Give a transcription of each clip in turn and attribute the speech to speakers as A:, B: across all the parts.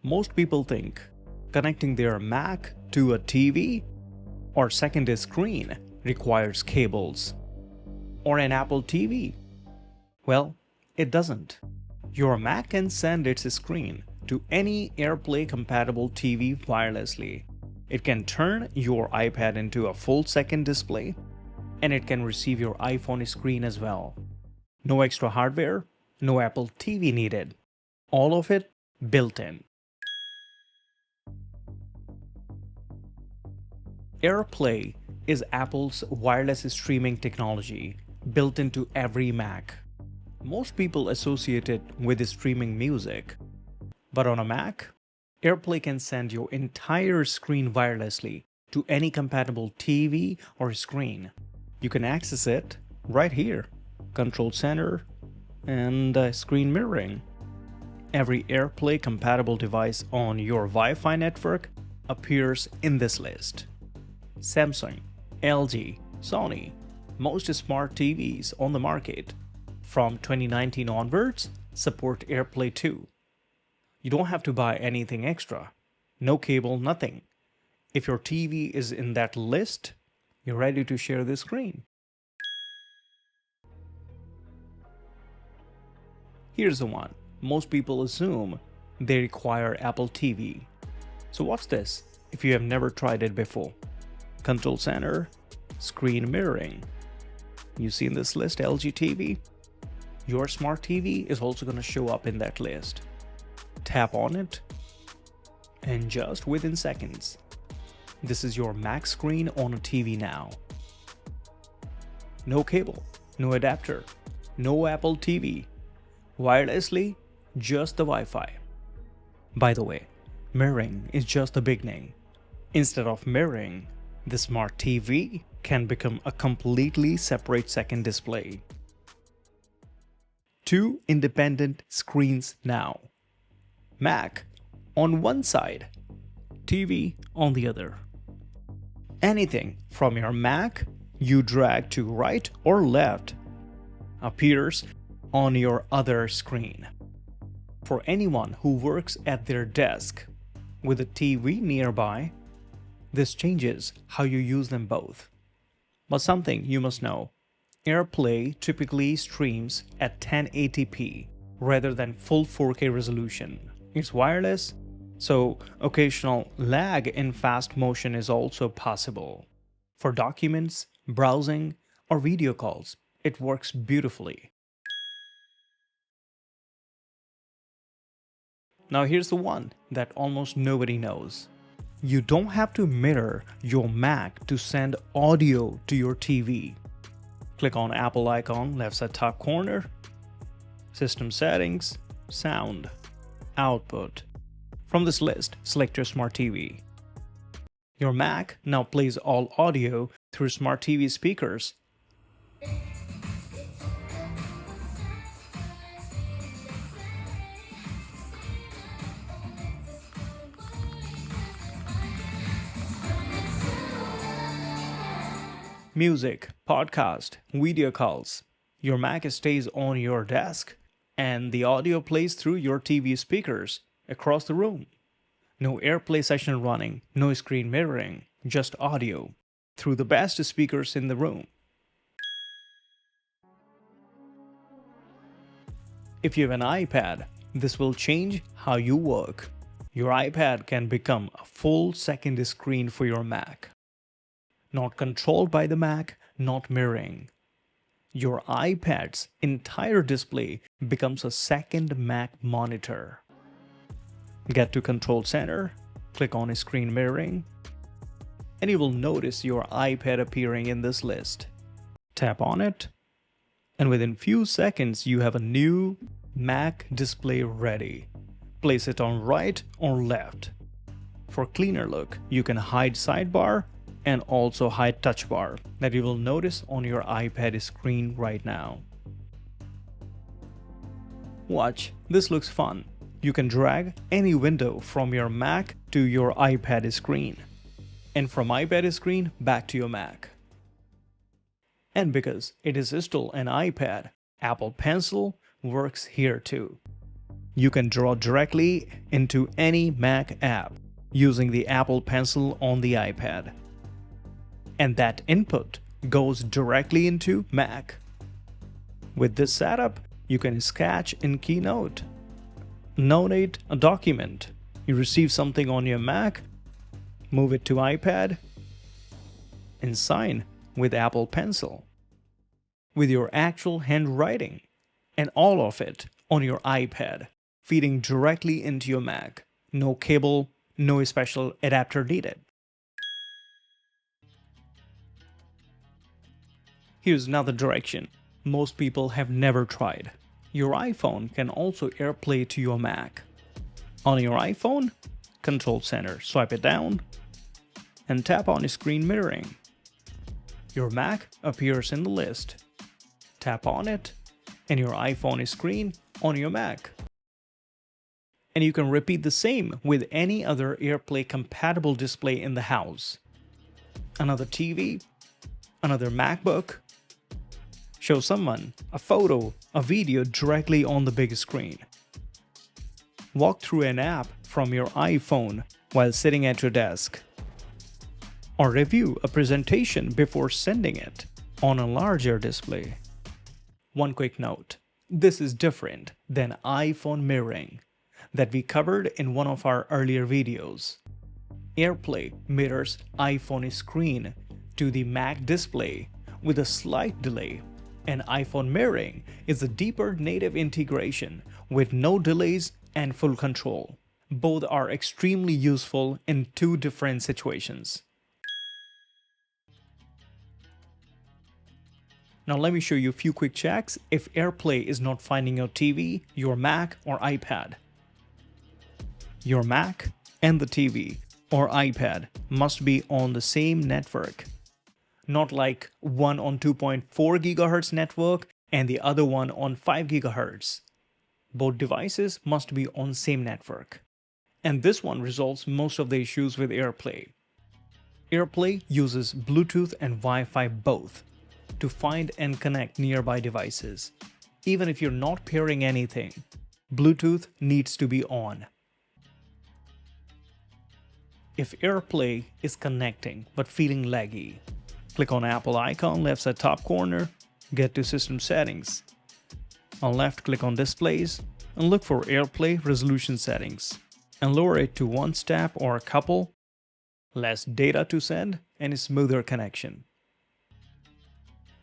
A: Most people think connecting their Mac to a TV or second screen requires cables or an Apple TV. Well, it doesn't. Your Mac can send its screen to any AirPlay compatible TV wirelessly. It can turn your iPad into a full second display, and it can receive your iPhone screen as well. No extra hardware, no Apple TV needed. All of it built in. AirPlay is Apple's wireless streaming technology built into every Mac. Most people associate it with streaming music. But on a Mac, AirPlay can send your entire screen wirelessly to any compatible TV or screen. You can access it right here. Control center and screen mirroring. Every AirPlay compatible device on your Wi-Fi network appears in this list. Samsung, LG, Sony, most smart TVs on the market from 2019 onwards support AirPlay 2. You don't have to buy anything extra. No cable, nothing. If your TV is in that list, you're ready to share the screen. Here's the one. Most people assume they require Apple TV. So what's this if you have never tried it before? Control center, screen mirroring. You see in this list LG TV? Your smart TV is also going to show up in that list. Tap on it, and just within seconds, this is your Mac screen on a TV now. No cable, no adapter, no Apple TV. Wirelessly, just the Wi-Fi. By the way, mirroring is just the beginning. Instead of mirroring, the smart TV can become a completely separate second display. Two independent screens now. Mac on one side, TV on the other. Anything from your Mac you drag to right or left appears on your other screen. For anyone who works at their desk with a TV nearby, this changes how you use them both. But something you must know, AirPlay typically streams at 1080p rather than full 4K resolution. It's wireless, so occasional lag in fast motion is also possible. For documents, browsing, or video calls, it works beautifully. Now here's the one that almost nobody knows. You don't have to mirror your Mac to send audio to your TV. Click on Apple icon left side top corner, System Settings, Sound, Output. From this list, select your Smart TV. Your Mac now plays all audio through Smart TV speakers. Music, podcast, video calls. Your Mac stays on your desk and the audio plays through your TV speakers across the room. No AirPlay session running, no screen mirroring, just audio through the best speakers in the room. If you have an iPad, this will change how you work. Your iPad can become a full second screen for your Mac. Not controlled by the Mac, not mirroring. Your iPad's entire display becomes a second Mac monitor. Get to Control Center, click on Screen Mirroring, and you will notice your iPad appearing in this list. Tap on it, and within few seconds you have a new Mac display ready. Place it on right or left. For cleaner look, you can hide sidebar and also hide touch bar that you will notice on your iPad screen right now. Watch, this looks fun. You can drag any window from your Mac to your iPad screen, and from iPad screen back to your Mac. And because it is still an iPad, Apple Pencil works here too. You can draw directly into any Mac app using the Apple Pencil on the iPad. And that input goes directly into Mac. With this setup, you can sketch in Keynote, notate a document, you receive something on your Mac, move it to iPad, and sign with Apple Pencil with your actual handwriting, and all of it on your iPad, feeding directly into your Mac. No cable, no special adapter needed. Here's another direction most people have never tried. Your iPhone can also AirPlay to your Mac. On your iPhone, Control Center, swipe it down, and tap on screen mirroring. Your Mac appears in the list. Tap on it, and your iPhone screen on your Mac. And you can repeat the same with any other AirPlay compatible display in the house. Another TV, another MacBook. Show someone a photo, a video directly on the big screen. Walk through an app from your iPhone while sitting at your desk. Or review a presentation before sending it on a larger display. One quick note, this is different than iPhone mirroring that we covered in one of our earlier videos. AirPlay mirrors iPhone screen to the Mac display with a slight delay, and iPhone mirroring is a deeper native integration with no delays and full control. Both are extremely useful in two different situations. Now let me show you a few quick checks if AirPlay is not finding your TV, your Mac or iPad. Your Mac and the TV or iPad must be on the same network. Not like one on 2.4 GHz network and the other one on 5 GHz. Both devices must be on same network. And this one resolves most of the issues with AirPlay. AirPlay uses Bluetooth and Wi-Fi both to find and connect nearby devices. Even if you're not pairing anything, Bluetooth needs to be on. If AirPlay is connecting but feeling laggy, click on Apple icon left side top corner, get to System Settings. On left, click on Displays and look for AirPlay Resolution Settings and lower it to one step or a couple, less data to send, and a smoother connection.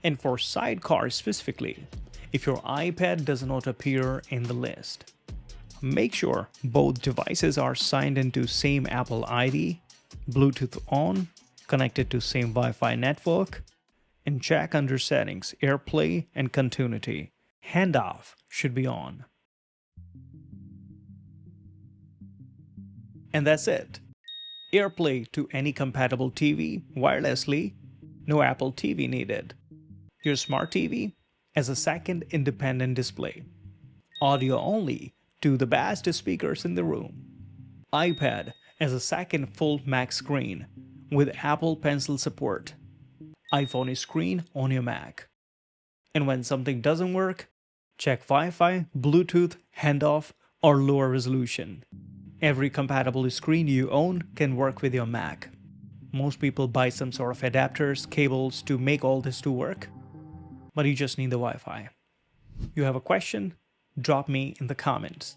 A: And for Sidecar specifically, if your iPad does not appear in the list, make sure both devices are signed into same Apple ID, Bluetooth on, connected to same Wi-Fi network, and check under Settings, AirPlay and Continuity. Handoff should be on. And that's it. AirPlay to any compatible TV wirelessly, no Apple TV needed. Your smart TV as a second independent display. Audio only to the best speakers in the room. iPad as a second full Mac screen with Apple Pencil support. iPhone screen on your Mac. And when something doesn't work, check Wi-Fi, Bluetooth, handoff, or lower resolution. Every compatible screen you own can work with your Mac. Most people buy some sort of adapters, cables to make all this to work, but you just need the Wi-Fi. You have a question? Drop me in the comments.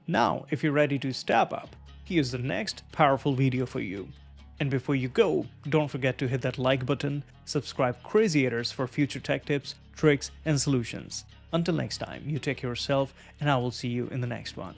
A: Now, if you're ready to step up, here's the next powerful video for you. And before you go, don't forget to hit that like button, subscribe Crazyators for future tech tips, tricks, and solutions. Until next time, you take care of yourself, and I will see you in the next one.